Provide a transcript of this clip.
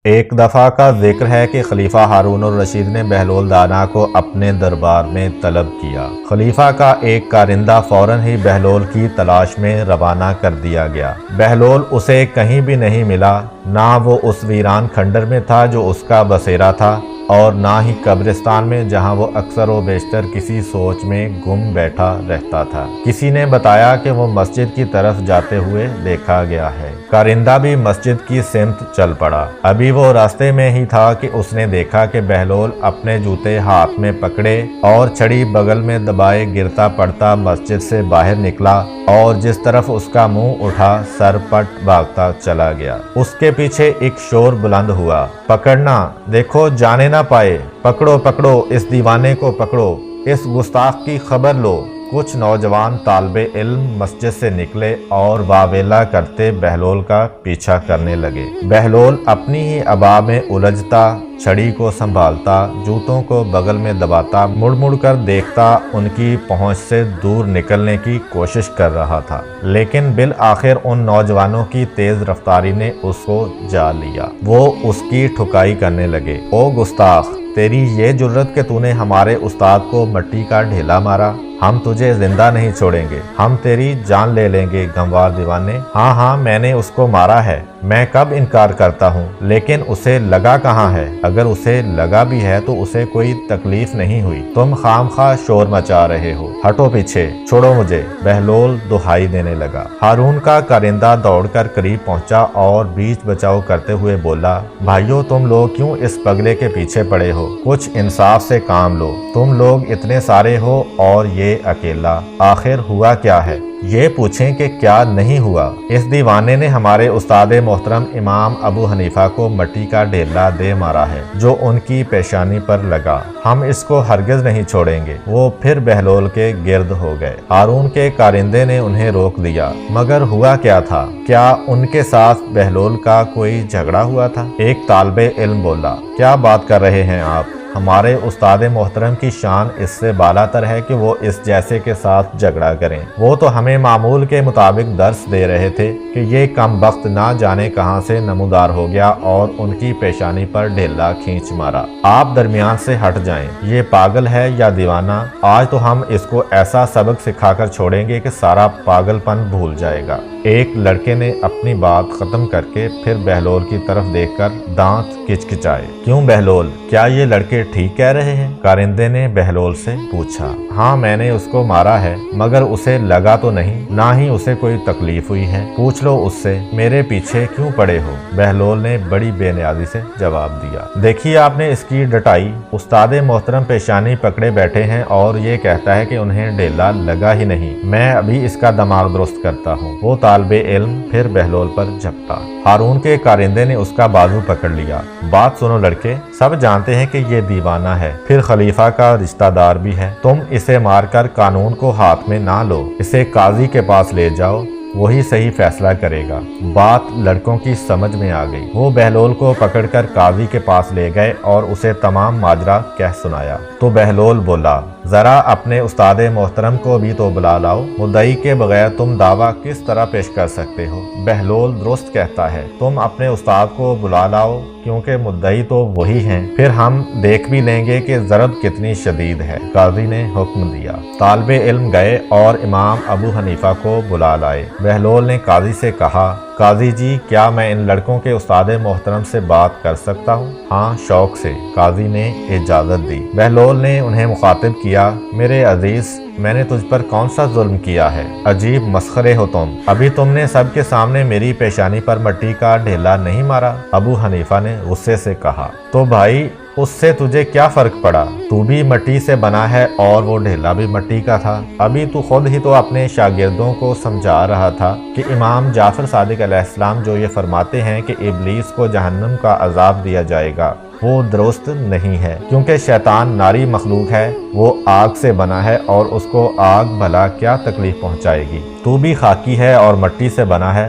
ایک دفعہ کا ذکر ہے کہ خلیفہ ہارون الرشید نے بہلول دانا کو اپنے دربار میں طلب کیا۔ خلیفہ کا ایک کارندہ فوراً ہی بہلول کی تلاش میں روانہ کر دیا گیا۔ بہلول اسے کہیں بھی نہیں ملا، نہ وہ اس ویران کھنڈر میں تھا جو اس کا بسیرا تھا، اور نہ ہی قبرستان میں جہاں وہ اکثر و بیشتر کسی سوچ میں گم بیٹھا رہتا تھا۔ کسی نے بتایا کہ وہ مسجد کی طرف جاتے ہوئے دیکھا گیا ہے۔ کارندہ بھی مسجد کی سمت چل پڑا۔ ابھی وہ راستے میں ہی تھا کہ اس نے دیکھا کہ بہلول اپنے جوتے ہاتھ میں پکڑے اور چھڑی بغل میں دبائے گرتا پڑتا مسجد سے باہر نکلا، اور جس طرف اس کا منہ اٹھا سر پٹ بھاگتا چلا گیا۔ اس کے پیچھے ایک شور بلند ہوا، پکڑنا، دیکھو جانے نہ پائے، پکڑو پکڑو، اس دیوانے کو پکڑو، اس گستاخ کی خبر لو۔ کچھ نوجوان طالب علم مسجد سے نکلے اور واویلا کرتے بہلول کا پیچھا کرنے لگے۔ بہلول اپنی ہی عبا میں الجھتا، چھڑی کو سنبھالتا، جوتوں کو بغل میں دباتا، مڑ مڑ کر دیکھتا، ان کی پہنچ سے دور نکلنے کی کوشش کر رہا تھا، لیکن بالآخر ان نوجوانوں کی تیز رفتاری نے اس کو جا لیا۔ وہ اس کی ٹھکائی کرنے لگے۔ او گستاخ، تیری یہ جرت کہ تو نے ہمارے استاد کو مٹی کا ڈھیلا مارا، ہم تجھے زندہ نہیں چھوڑیں گے، ہم تیری جان لے لیں گے گنوار دیوانے۔ ہاں ہاں، میں نے اس کو مارا ہے، میں کب انکار کرتا ہوں، لیکن اسے لگا کہاں ہے؟ اگر اسے لگا بھی ہے تو اسے کوئی تکلیف نہیں ہوئی، تم خام خواہ شور مچا رہے ہو، ہٹو پیچھے، چھوڑو مجھے۔ بہلول دہائی دینے لگا۔ ہارون کا کارندہ دوڑ کر قریب پہنچا اور بیچ بچاؤ کرتے ہوئے بولا، بھائیو، تم لوگ کیوں اس پگلے کے پیچھے پڑے ہو؟ کچھ انصاف سے کام لو، تم لوگ اتنے سارے ہو اور یہ اکیلا، آخر ہوا کیا ہے؟ یہ پوچھیں کہ کیا نہیں ہوا؟ اس دیوانے نے ہمارے استاد محترم امام ابو حنیفہ کو مٹی کا ڈھیلا دے مارا ہے جو ان کی پیشانی پر لگا، ہم اس کو ہرگز نہیں چھوڑیں گے۔ وہ پھر بہلول کے گرد ہو گئے۔ ہارون کے کارندے نے انہیں روک دیا، مگر ہوا کیا تھا؟ کیا ان کے ساتھ بہلول کا کوئی جھگڑا ہوا تھا؟ ایک طالب علم بولا، کیا بات کر رہے ہیں آپ؟ ہمارے استاد محترم کی شان اس سے بالا تر ہے کہ وہ اس جیسے کے ساتھ جھگڑا کریں۔ وہ تو ہمیں معمول کے مطابق درس دے رہے تھے کہ یہ کم بخت نہ جانے کہاں سے نمودار ہو گیا اور ان کی پیشانی پر ڈھیلا کھینچ مارا۔ آپ درمیان سے ہٹ جائیں، یہ پاگل ہے یا دیوانہ؟ آج تو ہم اس کو ایسا سبق سکھا کر چھوڑیں گے کہ سارا پاگل پن بھول جائے گا۔ ایک لڑکے نے اپنی بات ختم کر کے پھر بہلول کی طرف دیکھ کر دانت کچکچائے۔ کیوں بہلول، کیا یہ لڑکے ٹھیک کہہ رہے ہیں؟ کارندے نے بہلول سے پوچھا۔ ہاں، میں نے اس کو مارا ہے، مگر اسے لگا تو نہیں، نہ ہی اسے کوئی تکلیف ہوئی ہے، پوچھ لو اس سے۔ میرے پیچھے کیوں پڑے ہو؟ بہلول نے بڑی بے نیازی سے جواب دیا۔ دیکھیے آپ نے اس کی ڈٹائی، استاد محترم پیشانی پکڑے بیٹھے ہیں اور یہ کہتا ہے کہ انہیں ڈھیلا لگا ہی نہیں۔ میں ابھی اس کا دماغ درست کرتا ہوں۔ وہ طالب علم پھر بہلول پر جھپٹا۔ ہارون کے کارندے نے اس کا بازو پکڑ لیا۔ بات سنو لڑکے، سب جانتے ہیں کہ یہ دیوانہ ہے، پھر خلیفہ کا رشتہ دار بھی ہے، تم اسے مار کر قانون کو ہاتھ میں نہ لو، اسے قاضی کے پاس لے جاؤ، وہی صحیح فیصلہ کرے گا۔ بات لڑکوں کی سمجھ میں آ گئی۔ وہ بہلول کو پکڑ کر قاضی کے پاس لے گئے اور اسے تمام ماجرا کہہ سنایا۔ تو بہلول بولا، ذرا اپنے استاد محترم کو بھی تو بلا لاؤ، مدعی کے بغیر تم دعویٰ کس طرح پیش کر سکتے ہو؟ بہلول درست کہتا ہے، تم اپنے استاد کو بلا لاؤ، کیونکہ مدعی تو وہی ہیں، پھر ہم دیکھ بھی لیں گے کہ ضرب کتنی شدید ہے۔ قاضی نے حکم دیا۔ طالب علم گئے اور امام ابو حنیفہ کو بلا لائے۔ بہلول نے قاضی سے کہا، قاضی جی، کیا میں ان لڑکوں کے استاد محترم سے بات کر سکتا ہوں؟ ہاں، شوق سے۔ قاضی نے اجازت دی۔ بہلول نے انہیں مخاطب کیا، میرے عزیز، میں نے تجھ پر کون سا ظلم کیا ہے؟ عجیب مسخرے ہو تم، ابھی تم نے سب کے سامنے میری پیشانی پر مٹی کا ڈھیلا نہیں مارا؟ ابو حنیفہ نے غصے سے کہا۔ تو بھائی، اس سے تجھے کیا فرق پڑا؟ تو بھی مٹی سے بنا ہے اور وہ ڈھیلا بھی مٹی کا تھا۔ ابھی تو خود ہی تو اپنے شاگردوں کو سمجھا رہا تھا کہ امام جعفر صادق علیہ السلام جو یہ فرماتے ہیں کہ ابلیس کو جہنم کا عذاب دیا جائے گا، وہ درست نہیں ہے، کیونکہ شیطان ناری مخلوق ہے، وہ آگ سے بنا ہے اور اس کو آگ بھلا کیا تکلیف پہنچائے گی؟ تو بھی خاکی ہے اور مٹی سے بنا ہے،